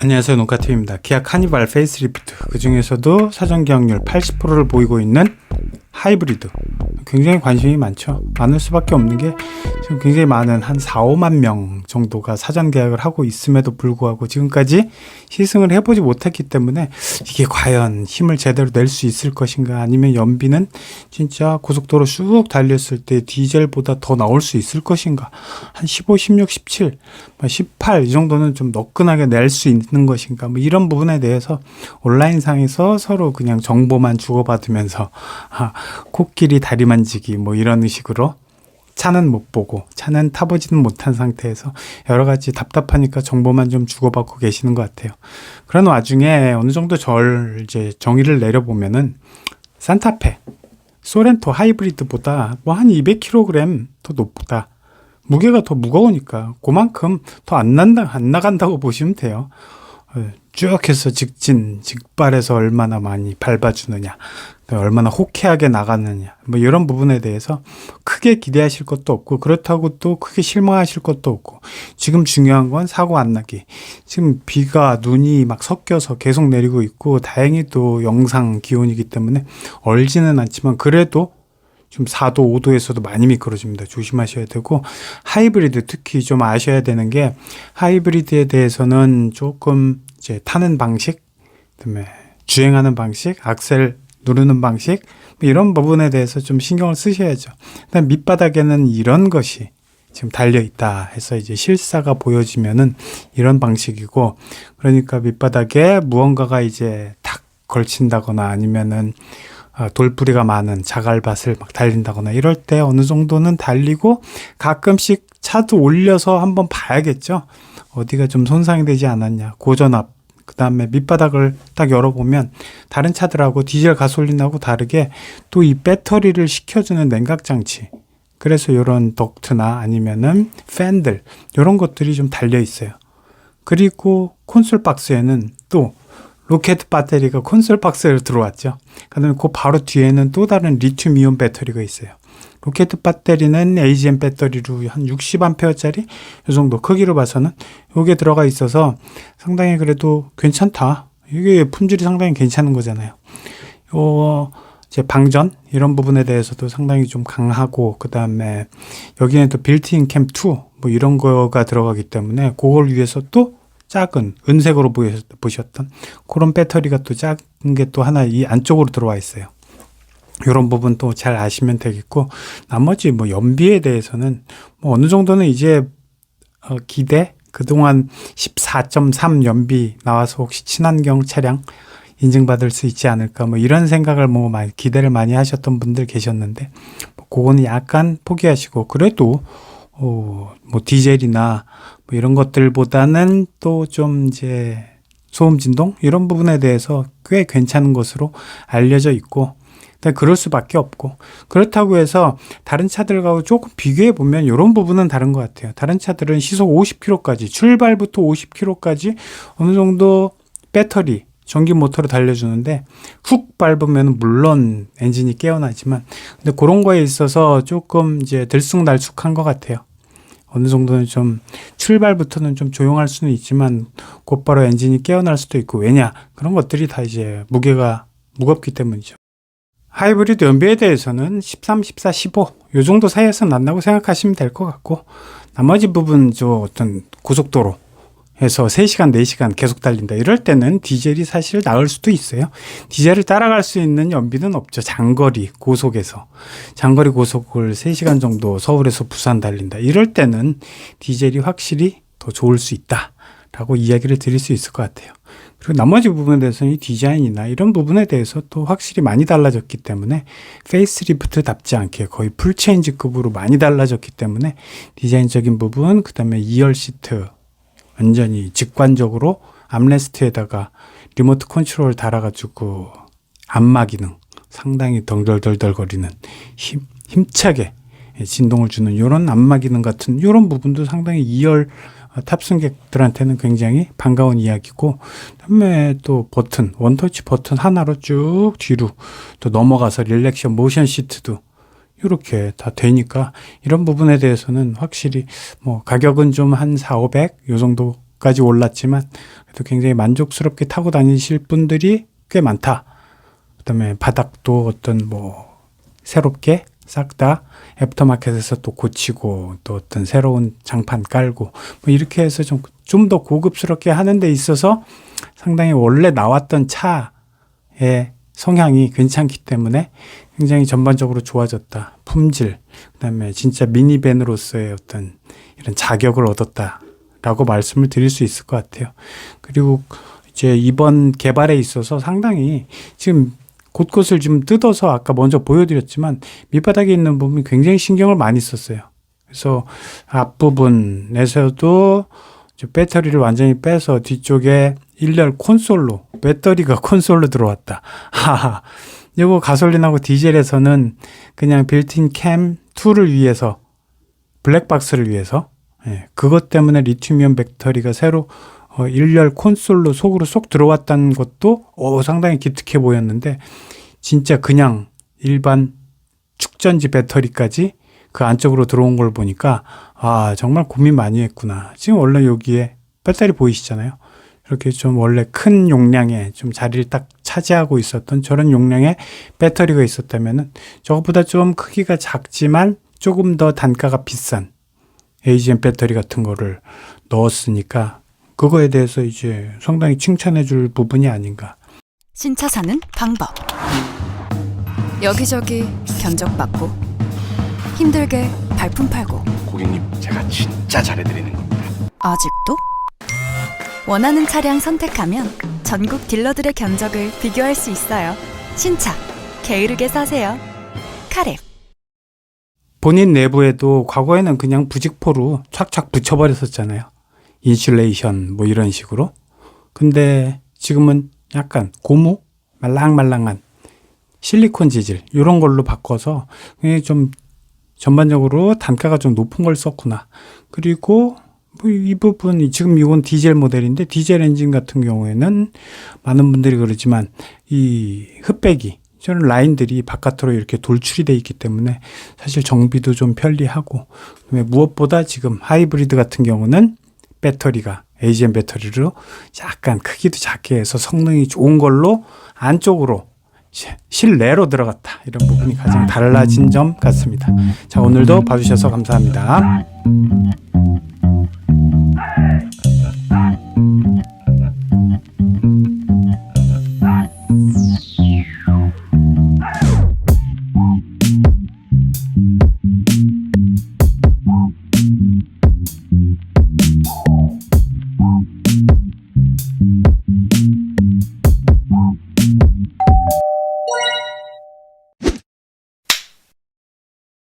안녕하세요, 농가팀입니다. 기아 카니발 페이스리프트, 그 중에서도 사전 계약률 80%를 보이고 있는 하이브리드, 굉장히 관심이 많을 수밖에 없는 게 지금 굉장히 많은 한 4, 5만 명 정도가 사전 계약을 하고 있음에도 불구하고 지금까지 시승을 해보지 못했기 때문에 이게 과연 힘을 제대로 낼 수 있을 것인가, 아니면 연비는 진짜 고속도로 쭉 달렸을 때 디젤보다 더 나올 수 있을 것인가, 한 15, 16, 17, 18 이 정도는 좀 너끈하게 낼 수 있는 것인가, 뭐 이런 부분에 대해서 온라인상에서 서로 그냥 정보만 주고받으면서 코끼리 다리 만지기 뭐 이런 식으로 차는 못 보고 차는 타보지는 못한 상태에서 여러 가지 답답하니까 정보만 좀 주고받고 계시는 것 같아요. 그런 와중에 어느 정도 이제 정의를 내려보면은 산타페, 소렌토 하이브리드보다 뭐 한 200kg 더 높다. 무게가 더 무거우니까 그만큼 더 안 나간다고 보시면 돼요. 쭉 해서 직발해서 얼마나 많이 밟아주느냐, 얼마나 호쾌하게 나가느냐, 뭐 이런 부분에 대해서 크게 기대하실 것도 없고, 그렇다고 또 크게 실망하실 것도 없고, 지금 중요한 건 사고 안 나기. 지금 비가 눈이 막 섞여서 계속 내리고 있고, 다행히 또 영상 기온이기 때문에 얼지는 않지만 그래도 좀 4도, 5도에서도 많이 미끄러집니다. 조심하셔야 되고, 하이브리드 특히 좀 아셔야 되는 게, 하이브리드에 대해서는 조금 이제 타는 방식, 그다음에 주행하는 방식, 악셀 누르는 방식, 이런 부분에 대해서 좀 신경을 쓰셔야죠. 그다음 밑바닥에는 이런 것이 지금 달려 있다 해서 이제 실사가 보여지면은 이런 방식이고, 그러니까 밑바닥에 무언가가 이제 탁 걸친다거나 아니면은 돌뿌리가 많은 자갈밭을 막 달린다거나 이럴 때 어느 정도는 달리고, 가끔씩 차도 올려서 한번 봐야겠죠. 어디가 좀 손상이 되지 않았냐, 고전압, 그 다음에 밑바닥을 딱 열어보면 다른 차들하고 디젤 가솔린하고 다르게 또 이 배터리를 식혀주는 냉각장치, 그래서 이런 덕트나 아니면은 팬들, 이런 것들이 좀 달려 있어요. 그리고 콘솔 박스에는 또 로켓 배터리가 콘솔 박스로 들어왔죠. 그다음에 그 바로 뒤에는 또 다른 리튬 이온 배터리가 있어요. 로켓 배터리는 AGM 배터리로 한 60A짜리 이 정도 크기로 봐서는 이게 들어가 있어서 상당히 그래도 괜찮다. 이게 품질이 상당히 괜찮은 거잖아요. 이제 방전 이런 부분에 대해서도 상당히 좀 강하고, 그 다음에 여기는 또 빌트인 캠 2 뭐 이런 거가 들어가기 때문에 그걸 위해서 또 작은 은색으로 보셨던 그런 배터리가 또 작은 게 또 하나 이 안쪽으로 들어와 있어요. 이런 부분 또 잘 아시면 되겠고, 나머지 뭐 연비에 대해서는 뭐 어느 정도는 이제 기대, 그동안 14.3 연비 나와서 혹시 친환경 차량 인증받을 수 있지 않을까, 뭐 이런 생각을 뭐 많이 기대를 많이 하셨던 분들 계셨는데, 뭐 그거는 약간 포기하시고, 그래도 뭐 디젤이나 뭐 이런 것들보다는 또 좀 이제 소음 진동 이런 부분에 대해서 꽤 괜찮은 것으로 알려져 있고, 그럴 수밖에 없고, 그렇다고 해서 다른 차들하고 조금 비교해 보면 이런 부분은 다른 것 같아요. 다른 차들은 시속 50km까지, 출발부터 50km까지 어느 정도 배터리 전기 모터로 달려주는데, 훅 밟으면 물론 엔진이 깨어나지만, 근데 그런 거에 있어서 조금 이제 들쑥날쑥한 것 같아요. 어느 정도는 좀 출발부터는 좀 조용할 수는 있지만 곧바로 엔진이 깨어날 수도 있고, 왜냐? 그런 것들이 다 이제 무게가 무겁기 때문이죠. 하이브리드 연비에 대해서는 13, 14, 15 요 정도 사이에서 난다고 생각하시면 될 것 같고, 나머지 부분 어떤 고속도로에서 3시간, 4시간 계속 달린다 이럴 때는 디젤이 사실 나을 수도 있어요. 디젤을 따라갈 수 있는 연비는 없죠. 장거리 고속에서. 장거리 고속을 3시간 정도 서울에서 부산 달린다 이럴 때는 디젤이 확실히 더 좋을 수 있다 라고 이야기를 드릴 수 있을 것 같아요. 그리고 나머지 부분에 대해서는 이 디자인이나 이런 부분에 대해서 또 확실히 많이 달라졌기 때문에, 페이스리프트답지 않게 거의 풀체인지급으로 많이 달라졌기 때문에 디자인적인 부분, 그 다음에 2열 시트 완전히 직관적으로 암레스트에다가 리모트 컨트롤 달아가지고 안마 기능 상당히 덜덜덜덜거리는 힘차게 진동을 주는 이런 안마 기능 같은 이런 부분도 상당히 2열 탑승객들한테는 굉장히 반가운 이야기고, 그다음에 또 버튼, 원터치 버튼 하나로 쭉 뒤로 또 넘어가서 릴렉션 모션 시트도 이렇게 다 되니까, 이런 부분에 대해서는 확실히 뭐 가격은 좀 한 4, 500 요 정도 정도까지 올랐지만 그래도 굉장히 만족스럽게 타고 다니실 분들이 꽤 많다. 그다음에 바닥도 어떤 뭐 새롭게 싹 다 애프터마켓에서 또 고치고 또 어떤 새로운 장판 깔고 뭐 이렇게 해서 좀 더 고급스럽게 하는 데 있어서 상당히 원래 나왔던 차의 성향이 괜찮기 때문에 굉장히 전반적으로 좋아졌다. 품질, 그다음에 진짜 미니밴으로서의 어떤 이런 자격을 얻었다라고 말씀을 드릴 수 있을 것 같아요. 그리고 이제 이번 개발에 있어서 상당히 지금 곳곳을 좀 뜯어서 아까 먼저 보여드렸지만 밑바닥에 있는 부분이 굉장히 신경을 많이 썼어요. 그래서 앞부분에서도 배터리를 완전히 빼서 뒤쪽에 일렬 콘솔로 배터리가 콘솔로 들어왔다. 하하. 이거 가솔린하고 디젤에서는 그냥 빌트인 캠 2를 위해서 블랙박스를 위해서 그것 때문에 리튬이온 배터리가 새로 일렬 콘솔로 속으로 쏙 들어왔다는 것도 상당히 기특해 보였는데 진짜 그냥 일반 축전지 배터리까지 그 안쪽으로 들어온 걸 보니까 정말 고민 많이 했구나. 지금 원래 여기에 배터리 보이시잖아요. 이렇게 좀 원래 큰 용량의 좀 자리를 딱 차지하고 있었던 저런 용량의 배터리가 있었다면은 저것보다 좀 크기가 작지만 조금 더 단가가 비싼 AGM 배터리 같은 거를 넣었으니까 그거에 대해서 이제 상당히 칭찬해 줄 부분이 아닌가. 신차 사는 방법. 여기저기 견적받고 힘들게 발품 팔고 고객님, 제가 진짜 잘해드리는 겁니다. 아직도? 원하는 차량 선택하면 전국 딜러들의 견적을 비교할 수 있어요. 신차, 게으르게 사세요. 카랩. 본인 내부에도 과거에는 그냥 부직포로 착착 붙여버렸었잖아요. 인슐레이션 뭐 이런 식으로. 근데 지금은 약간 고무 말랑말랑한 실리콘 재질 이런 걸로 바꿔서 좀 전반적으로 단가가 좀 높은 걸 썼구나. 그리고 뭐 이 부분이 지금 이건 디젤 모델인데 디젤 엔진 같은 경우에는 많은 분들이 그러지만 이 흡배기 저런 라인들이 바깥으로 이렇게 돌출이 돼 있기 때문에 사실 정비도 좀 편리하고 무엇보다 지금 하이브리드 같은 경우는 배터리가 AGM 배터리로 약간 크기도 작게 해서 성능이 좋은 걸로 안쪽으로 실내로 들어갔다. 이런 부분이 가장 달라진 점 같습니다. 자, 오늘도 봐주셔서 감사합니다.